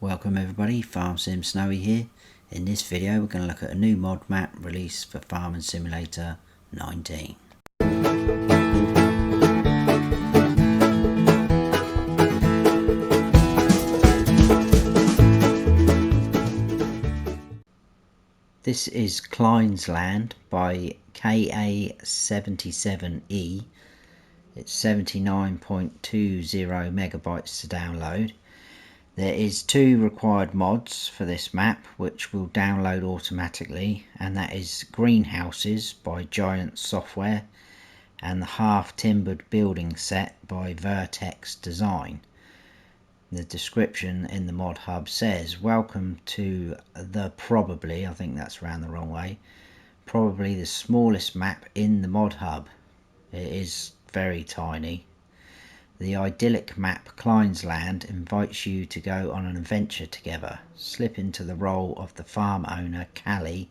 Welcome everybody, Farm Sim Snowy here. In this video we're going to look at a new mod map released for Farming Simulator 19. This is Kleines Land by KA77E. It's 79.20 megabytes to download. There is two required mods for this map which will download automatically, and that is Greenhouses by Giant Software and the Half Timbered Building Set by VertexDezign. The description in the mod hub says, welcome to the probably, I think that's round the wrong way, probably the smallest map in the mod hub. It is very tiny. The idyllic map Kleines Land invites you to go on an adventure together. Slip into the role of the farm owner, Callie,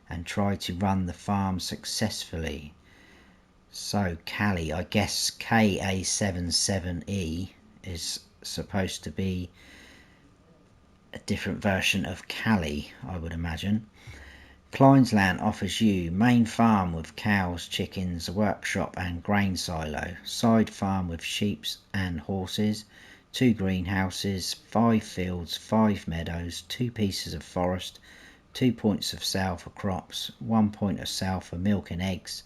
and try to run the farm successfully. So Callie, I guess KA77E is supposed to be a different version of Callie, I would imagine. Kleines Land offers you main farm with cows, chickens, a workshop and grain silo, side farm with sheep and horses, 2 greenhouses, 5 fields, 5 meadows, 2 pieces of forest, 2 points of sale for crops, 1 point of sale for milk and eggs,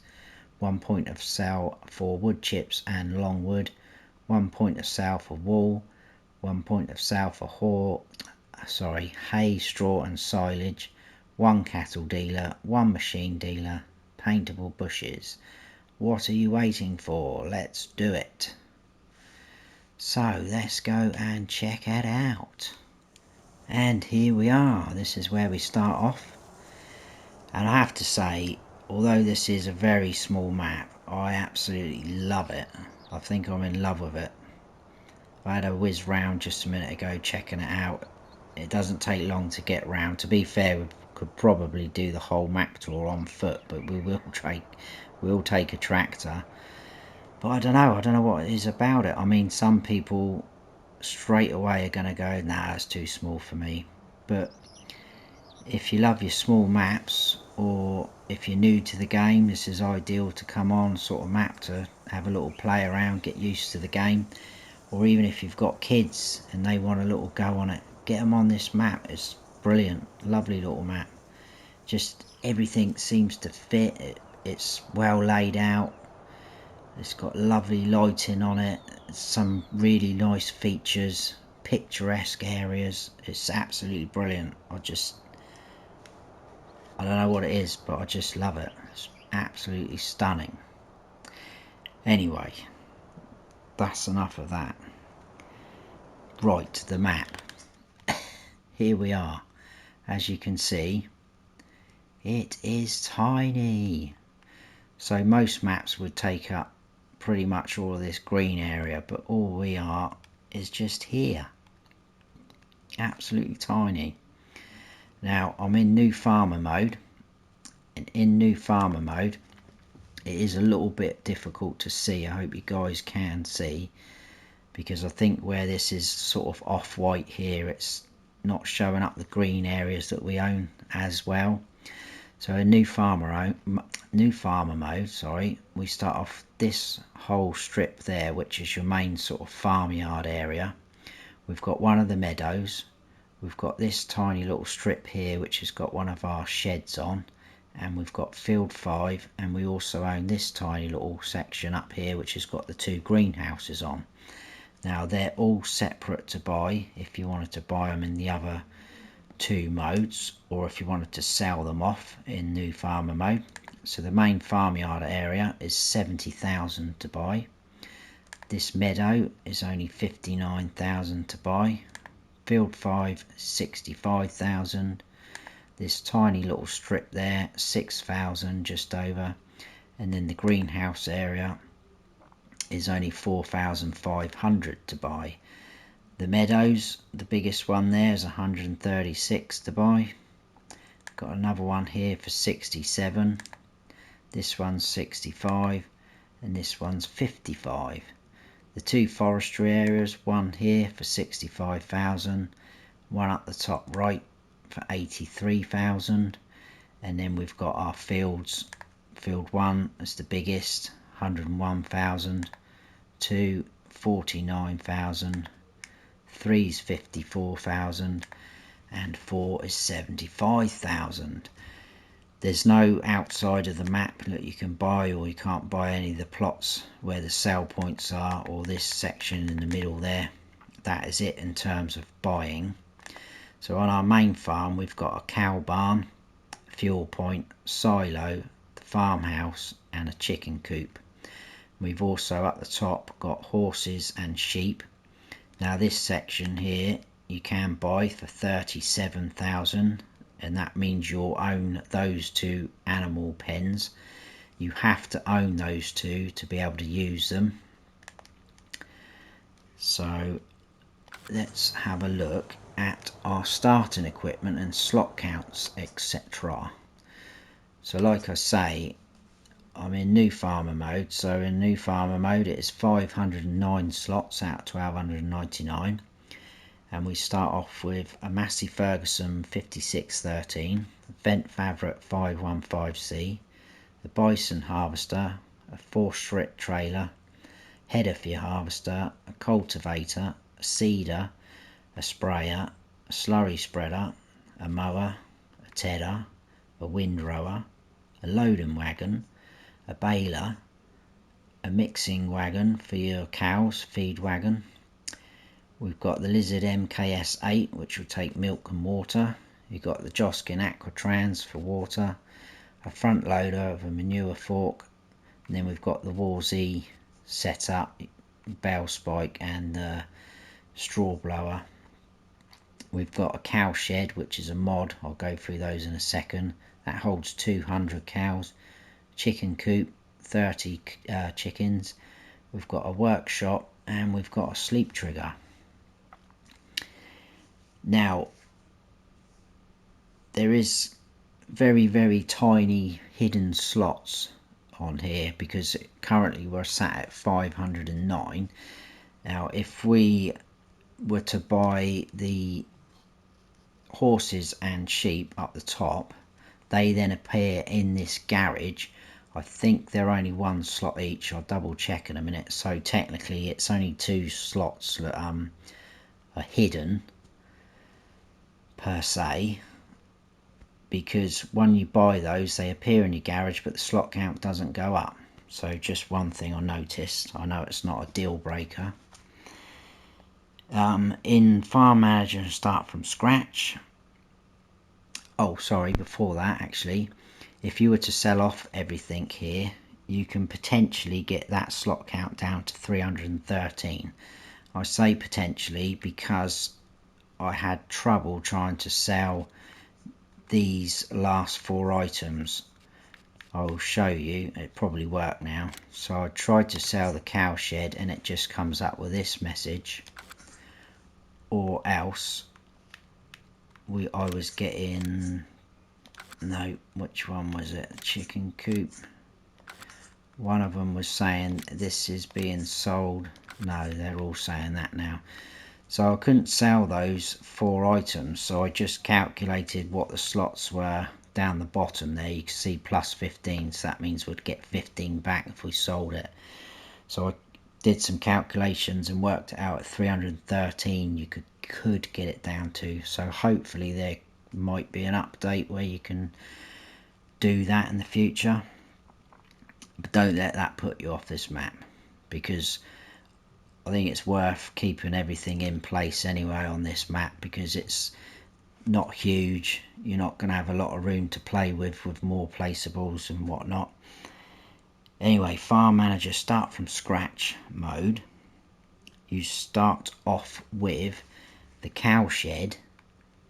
1 point of sale for wood chips and longwood, 1 point of sale for wool, 1 point of sale for hay, straw and silage, 1 cattle dealer, 1 machine dealer, paintable bushes. What are you waiting for? Let's do it. So let's go and check it out. And here we are. This is where we start off. And I have to say, although this is a very small map, I absolutely love it. I think I'm in love with it. I had a whiz round just a minute ago checking it out. It doesn't take long to get round. To be fair, we could probably do the whole map tour on foot, but we'll take a tractor. But I don't know what it is about it. I mean, some people straight away are going to go, nah, that's too small for me. But if you love your small maps, or if you're new to the game, this is ideal to come on sort of map to have a little play around, get used to the game. Or even if you've got kids and they want a little go on it, get them on this map. It's brilliant, lovely little map. Just everything seems to fit. It's well laid out. It's got lovely lighting on it, some really nice features, picturesque areas. It's absolutely brilliant. I don't know what it is, but I just love it. It's absolutely stunning. Anyway, that's enough of that. Right, the map. Here we are. As you can see, it is tiny. So most maps would take up pretty much all of this green area, but all we are is just here. Absolutely tiny. Now I'm in new farmer mode, and in new farmer mode it is a little bit difficult to see. I hope you guys can see, because I think where this is sort of off-white here, it's not showing up the green areas that we own as well. So in new farmer mode, we start off this whole strip there, which is your main sort of farmyard area. We've got one of the meadows. We've got this tiny little strip here which has got one of our sheds on, and we've got field 5, and we also own this tiny little section up here which has got the 2 greenhouses on. Now they're all separate to buy if you wanted to buy them in the other 2 modes, or if you wanted to sell them off in new farmer mode. So the main farmyard area is 70,000 to buy. This meadow is only 59,000 to buy. Field 5 65,000. This tiny little strip there 6,000 just over, and then the greenhouse area is only 4,500 to buy. The meadows, the biggest one there is 136 to buy. Got another one here for 67. This one's 65, and this one's 55. The 2 forestry areas, one here for 65,000, one up the top right for 83,000, and then we've got our fields. Field 1 is the biggest, 101,000, 2 49,000, 3 is 54,000, and 4 is 75,000. There's no outside of the map that you can buy, or you can't buy any of the plots where the sale points are, or this section in the middle there. That is it in terms of buying. So on our main farm we've got a cow barn, fuel point, silo, the farmhouse and a chicken coop. We've also at the top got horses and sheep. Now this section here you can buy for 37,000, and that means you'll own those two animal pens. You have to own those two to be able to use them. So let's have a look at our starting equipment and slot counts, etc. So like I say, I'm in new farmer mode. So in new farmer mode it is 509 slots out of 1299, and we start off with a Massey Ferguson 5613, Vent Fabric 515C, the Bison harvester, a 4-strip trailer, header for your harvester, a cultivator, a seeder, a sprayer, a slurry spreader, a mower, a tedder, a windrower, a loading wagon, a baler, a mixing wagon for your cows, feed wagon. We've got the Lizard MKS8, which will take milk and water. You've got the Joskin Aquatrans for water, a front loader of a manure fork, and then we've got the Warzy setup, bale spike and straw blower. We've got a cow shed, which is a mod. I'll go through those in a second. That holds 200 cows. Chicken coop, 30 chickens. We've got a workshop, and we've got a sleep trigger. Now there is very tiny hidden slots on here because currently we're sat at 509. Now if we were to buy the horses and sheep up the top, they then appear in this garage. I think they're only one slot each. I'll double check in a minute. So technically it's only 2 slots that are hidden per se, because when you buy those they appear in your garage but the slot count doesn't go up. So just one thing I noticed. I know it's not a deal breaker. In Farm Manager Start from Scratch, oh sorry, before that actually, if you were to sell off everything here, you can potentially get that slot count down to 313. I say potentially because I had trouble trying to sell these last 4 items. I will show you, it probably worked now. So I tried to sell the cow shed and it just comes up with this message, or else I was getting, no, which one was it, chicken coop. One of them was saying this is being sold. No, they're all saying that now. So I couldn't sell those 4 items, so I just calculated what the slots were down the bottom there. You can see plus 15, so that means we'd get 15 back if we sold it. So I did some calculations and worked it out at 313 you could get it down to. So hopefully there might be an update where you can do that in the future. But don't let that put you off this map, because I think it's worth keeping everything in place anyway on this map, because it's not huge. You're not going to have a lot of room to play with more placeables and whatnot. Anyway, Farm Manager Start from Scratch mode. You start off with the cow shed,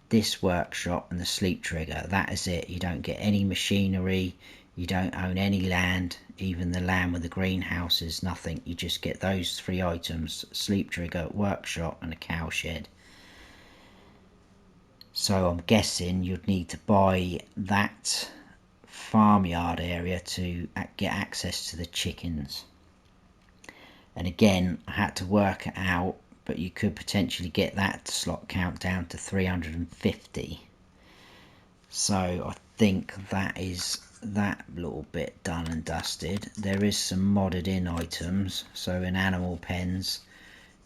this workshop and the sleep trigger. That is it. You don't get any machinery. You don't own any land, even the land with the greenhouses, nothing. You just get those 3 items, sleep trigger, workshop and a cow shed. So I'm guessing you'd need to buy that farmyard area to get access to the chickens. And again, I had to work it out but you could potentially get that slot count down to 350. So I think that is that little bit done and dusted. There is some modded in items. So in animal pens,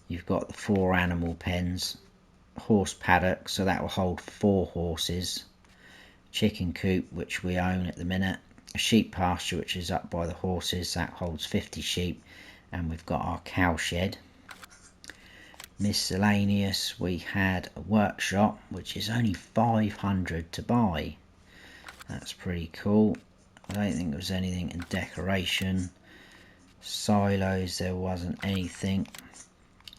you've got the 4 animal pens, horse paddock, so that will hold 4 horses, chicken coop, which we own at the minute, a sheep pasture, which is up by the horses, that holds 50 sheep, and we've got our cow shed. Miscellaneous, we had a workshop, which is only 500 to buy. That's pretty cool. I don't think there was anything in decoration. Silos, there wasn't anything.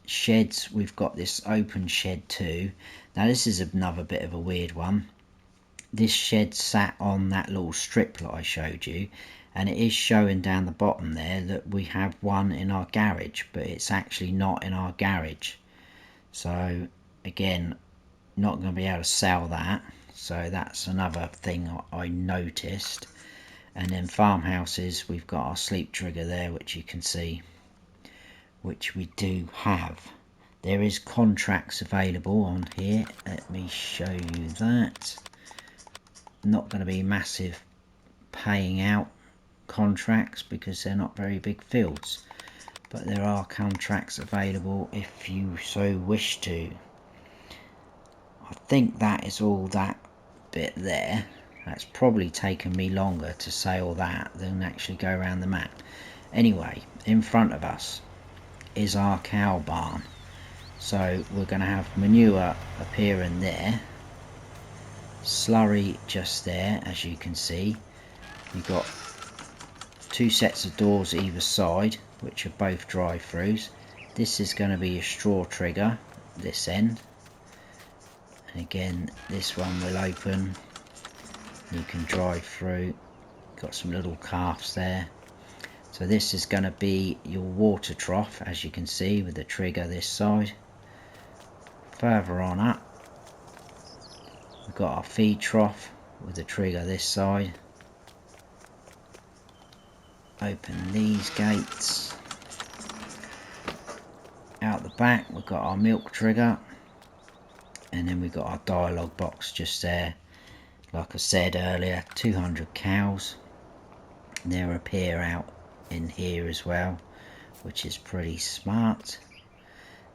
Sheds, we've got this open shed too. Now this is another bit of a weird one. This shed sat on that little strip that I showed you, and it is showing down the bottom there that we have one in our garage, but it's actually not in our garage. So again, not going to be able to sell that, so that's another thing I noticed. And then farmhouses, we've got our sleep trigger there, which you can see, which we do have. There is contracts available on here. Let me show you that. Not going to be massive paying out contracts because they're not very big fields, but there are contracts available if you so wish to. I think that is all that bit there. That's probably taken me longer to say all that than actually go around the map. Anyway, in front of us is our cow barn. So we're going to have manure appearing there, slurry just there, as you can see. You've got 2 sets of doors either side, which are both drive-throughs. This is going to be a straw trigger, this end. And again, this one will open. You can drive through. Got some little calves there. So this is going to be your water trough, as you can see, with the trigger this side. Further on up, we've got our feed trough with the trigger this side. Open these gates. Out the back, we've got our milk trigger, and then we've got our dialogue box just there. Like I said earlier, 200 cows. There appear out in here as well, which is pretty smart.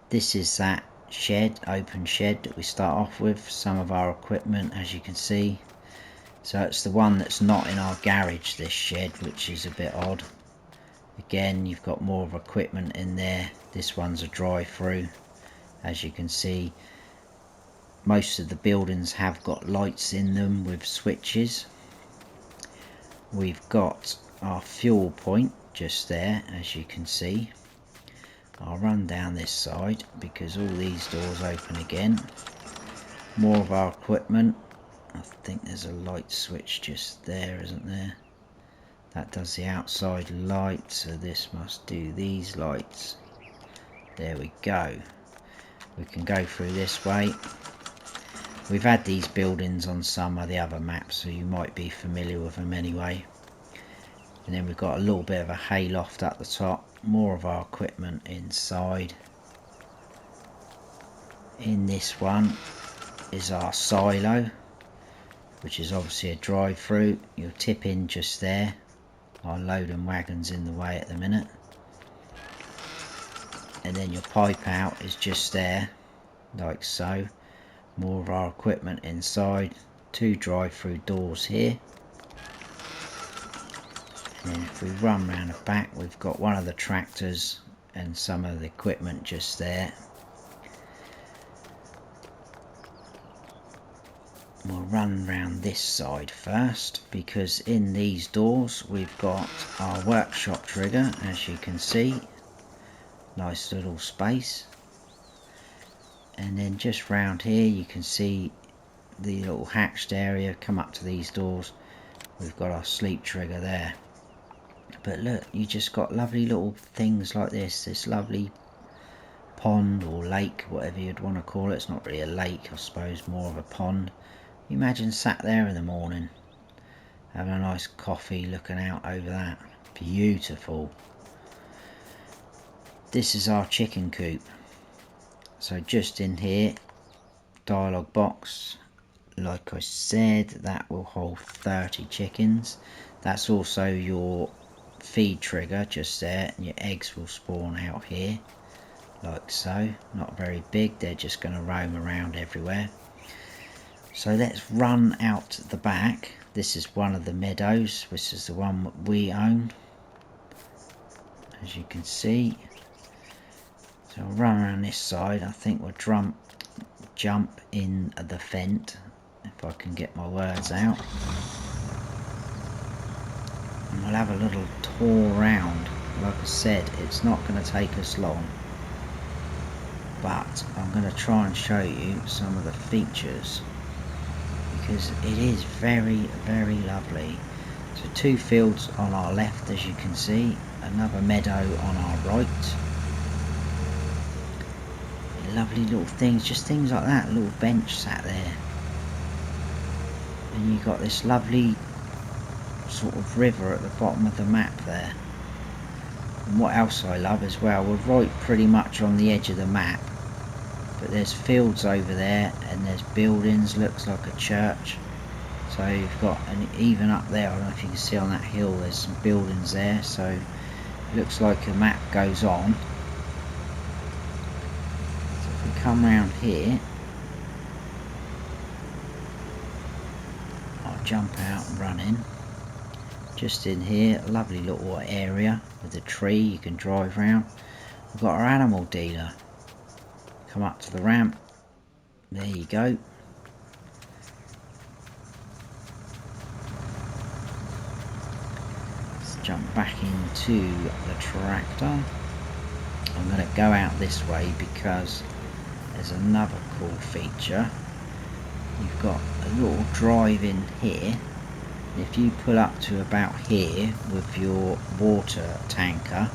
This is that shed, open shed, that we start off with. Some of our equipment, as you can see. So it's the one that's not in our garage, this shed, which is a bit odd. Again, you've got more of equipment in there. This one's a drive-through, as you can see. Most of the buildings have got lights in them with switches. We've got our fuel point just there, as you can see. I'll run down this side because all these doors open again. More of our equipment. I think there's a light switch just there, isn't there? That does the outside light, so this must do these lights. There we go. We can go through this way. We've had these buildings on some of the other maps, so you might be familiar with them anyway. And then we've got a little bit of a hayloft at the top. More of our equipment inside. In this one is our silo, which is obviously a drive-through. You'll tip in just there. Our loading wagon's in the way at the minute. And then your pipe out is just there, like so. More of our equipment inside. 2 drive-through doors here. And then if we run round the back, we've got one of the tractors and some of the equipment just there. We'll run round this side first, because in these doors we've got our workshop trigger, as you can see. Nice little space. And then just round here you can see the little hatched area. Come up to these doors, we've got our sleep trigger there. But look, you just got lovely little things like this lovely pond or lake, whatever you'd want to call it. It's not really a lake, I suppose, more of a pond. Imagine sat there in the morning having a nice coffee looking out over that. Beautiful. This is our chicken coop. So just in here, dialog box, like I said, that will hold 30 chickens. That's also your feed trigger just there, and your eggs will spawn out here like so. Not very big, they're just going to roam around everywhere. So let's run out the back. This is one of the meadows, which is the one that we own, as you can see. So I'll run around this side. I think we'll jump in the vent, if I can get my words out. And we'll have a little tour around. Like I said, it's not going to take us long, but I'm going to try and show you some of the features, because it is very, very lovely. So 2 fields on our left, as you can see, another meadow on our right. Lovely little things, just things like that, a little bench sat there. And you've got this lovely sort of river at the bottom of the map there. And what else I love as well, we're right pretty much on the edge of the map, but there's fields over there and there's buildings, looks like a church. So you've got, and even up there, I don't know if you can see on that hill, there's some buildings there, so it looks like a map goes on. So if we come round here, I'll jump out and run in. Just in here, a lovely little area with a tree you can drive round. We've got our animal dealer. Come up to the ramp. There you go. Let's jump back into the tractor. I'm going to go out this way because there's another cool feature. You've got a little drive in here. If you pull up to about here with your water tanker,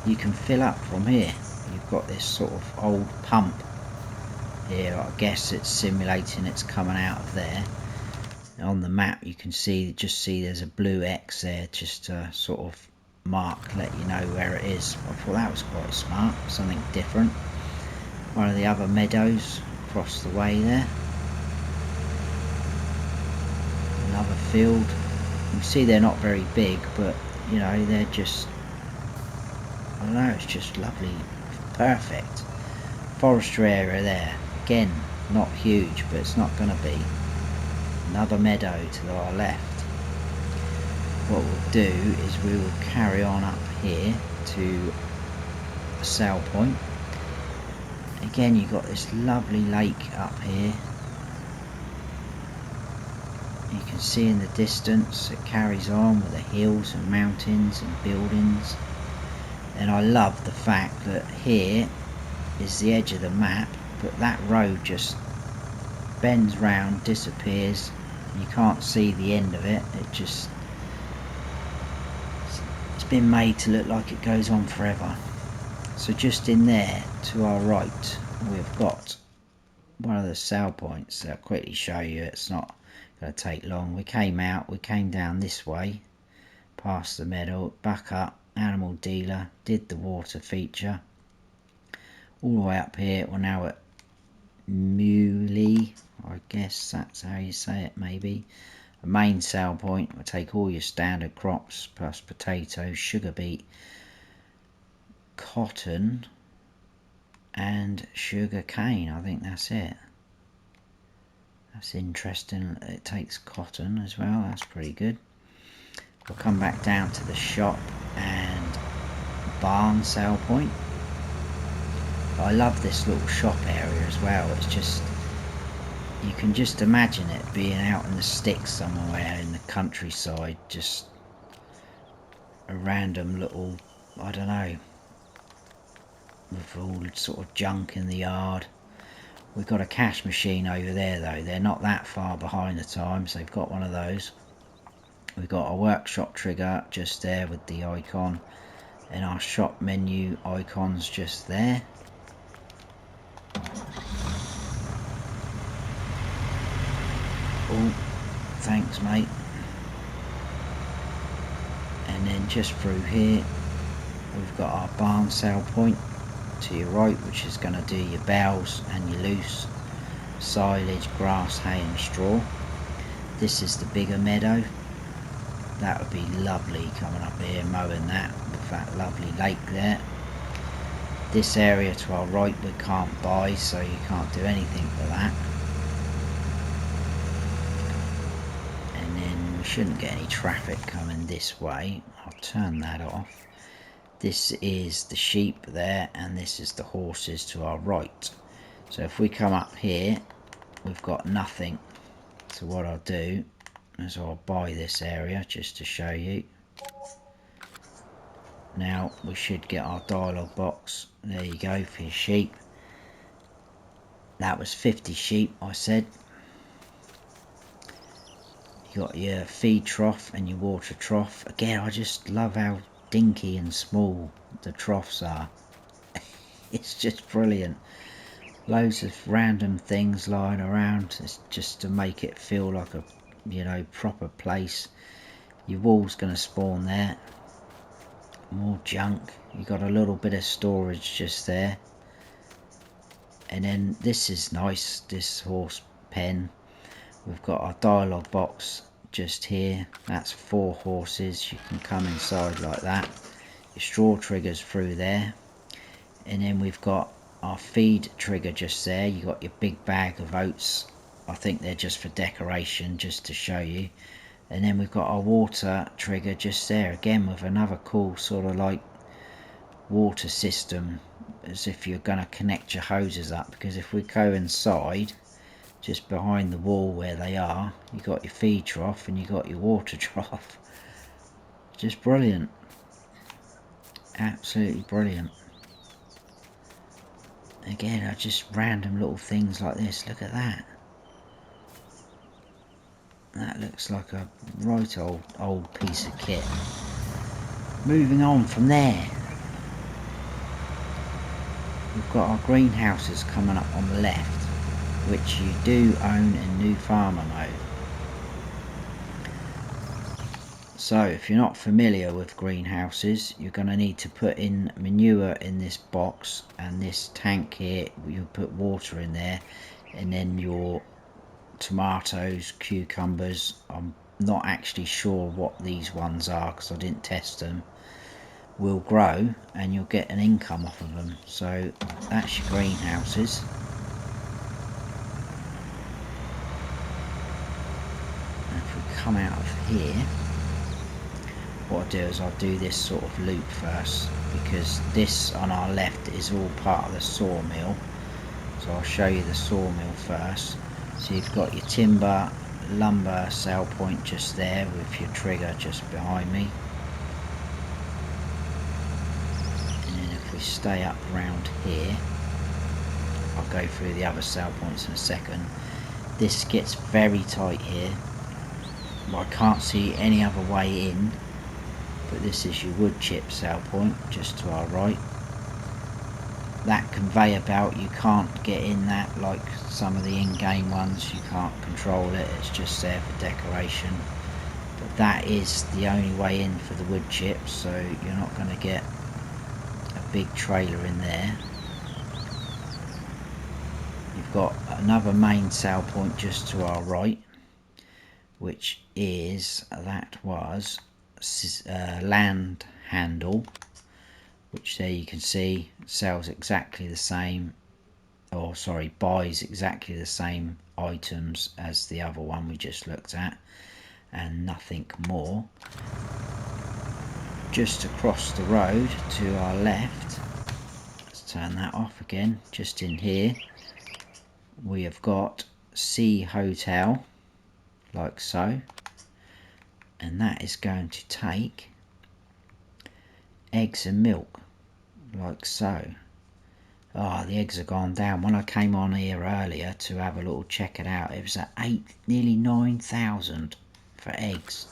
you can fill up from here. You've got this sort of old pump here. I guess it's simulating it's coming out of there. On the map you can see, there's a blue X there, just to sort of mark, let you know where it is. I thought that was quite smart, something different. One of the other meadows across the way there. Another field. You can see they're not very big, but you know, they're just, I don't know, it's just lovely, perfect. Forestry area there, again, not huge, but it's not going to be. Another meadow to our left. What we'll do is we will carry on up here to a sail point. Again, you've got this lovely lake up here. You can see in the distance it carries on with the hills and mountains and buildings. And I love the fact that here is the edge of the map, but that road just bends round, disappears, and you can't see the end of it. It's been made to look like it goes on forever. So just in there to our right, we've got one of the sail points. I'll quickly show you, it's not going to take long. We came down this way, past the meadow, back up, animal dealer, did the water feature, all the way up here. We're now at Muley, I guess that's how you say it, maybe. A main sail point will take all your standard crops plus potatoes, sugar beet, cotton and sugar cane. I think that's it. That's interesting. It takes cotton as well, that's pretty good. We'll come back down to the shop and barn sale point. But I love this little shop area as well. It's just, you can just imagine it being out in the sticks somewhere in the countryside, just a random little, I don't know, with all sort of junk in the yard. We've got a cash machine over there though. They're not that far behind the times. They've got one of those. We've got a workshop trigger just there with the icon, and our shop menu icons just there. Oh, thanks mate. And then just through here we've got our barn sale point. to your right, which is going to do your bales and your loose silage, grass, hay and straw. This is the bigger meadow. That would be lovely coming up here, mowing that with that lovely lake there. This area to our right we can't buy, so you can't do anything with that. And then we shouldn't get any traffic coming this way. I'll turn that off. This is the sheep there, and this is the horses to our right. So if we come up here, we've got nothing. So what I'll do is I'll buy this area just to show you. Now we should get our dialogue box. There you go for your sheep. That was 50 sheep I said. You got your feed trough and your water trough. Again, I just love how dinky and small the troughs are. It's just brilliant. Loads of random things lying around. It's just to make it feel like a, you know, proper place. Your wool's going to spawn there. More junk. You got a little bit of storage just there. And then this is nice, this horse pen. We've got our dialogue box just here. That's 4 horses. You can come inside like that. Your straw triggers through there. And then we've got our feed trigger just there. You got your big bag of oats. I think they're just for decoration, just to show you. And then we've got our water trigger just there again, with another cool sort of like water system, as if you're going to connect your hoses up. Because if we go inside, just behind the wall where they are, you got your feed trough and you got your water trough. Just brilliant, absolutely brilliant. Again, are just random little things like this. Look at that. That looks like a right old piece of kit. Moving on from there, we've got our greenhouses coming up on the left, which you do own in new farmer mode. So if you're not familiar with greenhouses, you're going to need to put in manure in this box, and this tank here, you put water in there, and then your tomatoes, cucumbers, I'm not actually sure what these ones are because I didn't test them, will grow, and you'll get an income off of them. So that's your greenhouses. And if we come out of here, what I'll do is I'll do this sort of loop first, because this on our left is all part of the sawmill. So I'll show you the sawmill first. So you've got your timber, lumber sale point just there, with your trigger just behind me. And then if we stay up around here, I'll go through the other sale points in a second. This gets very tight here. I can't see any other way in. But this is your wood chip sale point just to our right. That conveyor belt, you can't get in that like some of the in-game ones. You can't control it, it's just there for decoration. But that is the only way in for the wood chips, so you're not going to get a big trailer in there. You've got another main sale point just to our right, which is, that was land handle, which there you can see sells exactly the same, or sorry, buys exactly the same items as the other one we just looked at, and nothing more. Just across the road to our left, let's turn that off again, just in here we have got Sea Hotel, like so. And that is going to take eggs and milk, like so. Oh, the eggs have gone down. When I came on here earlier to have a little check it out, it was at nearly 9,000 for eggs.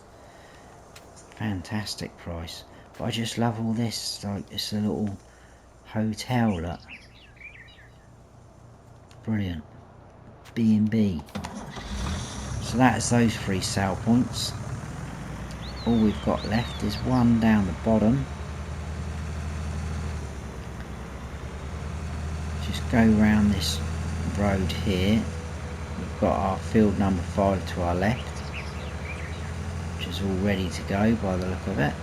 Fantastic price. But I just love all this, like it's a little hotel, look. Brilliant. B&B. So that's those 3 sale points. All we've got left is one down the bottom, Just go around this road here. We've got our field number 5 to our left, which is all ready to go by the look of it.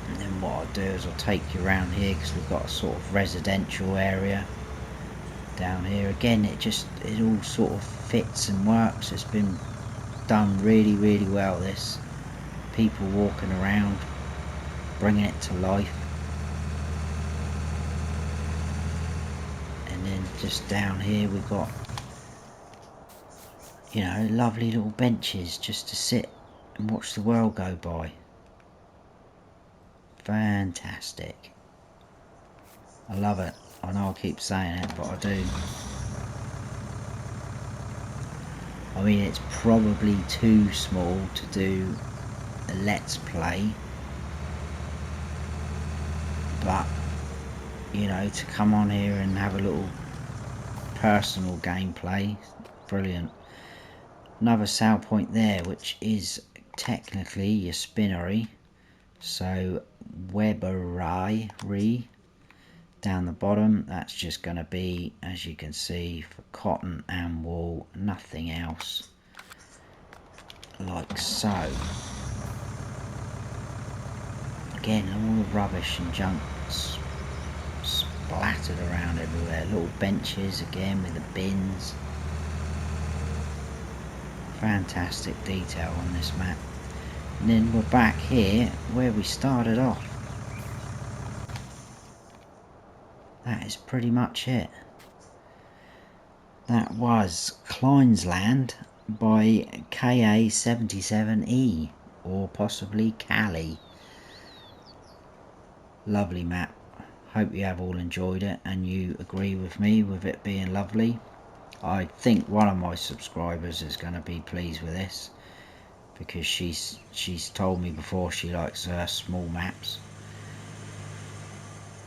And then what I'll do is I'll take you around here, because we've got a sort of residential area down here. Again, it all sort of fits and works. It's been done really well, this. People walking around, bringing it to life. And then just down here we've got, you know, lovely little benches just to sit and watch the world go by. Fantastic. I love it. I know I keep saying it, but I do. I mean, it's probably too small to do a let's play, but you know, to come on here and have a little personal gameplay, brilliant. Another sale point there, which is technically your spinnery. So Weberry down the bottom, that's just going to be, as you can see, for cotton and wool, nothing else, like so. Again, all the rubbish and junk splattered around everywhere. Little benches again with the bins. Fantastic detail on this map. And then we're back here where we started off. That is pretty much it. That was Kleines Land by KA77E, or possibly Cali. Lovely map. Hope you have all enjoyed it and you agree with me with it being lovely. I think one of my subscribers is going to be pleased with this, because she's told me before she likes small maps.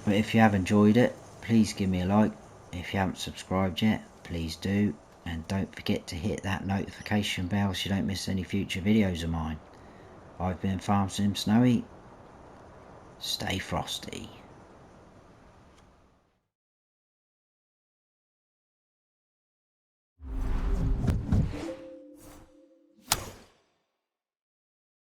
But if you have enjoyed it, please give me a like. If you haven't subscribed yet, please do, and don't forget to hit that notification bell so you don't miss any future videos of mine. I've been Farm Sim Snowy. Stay frosty.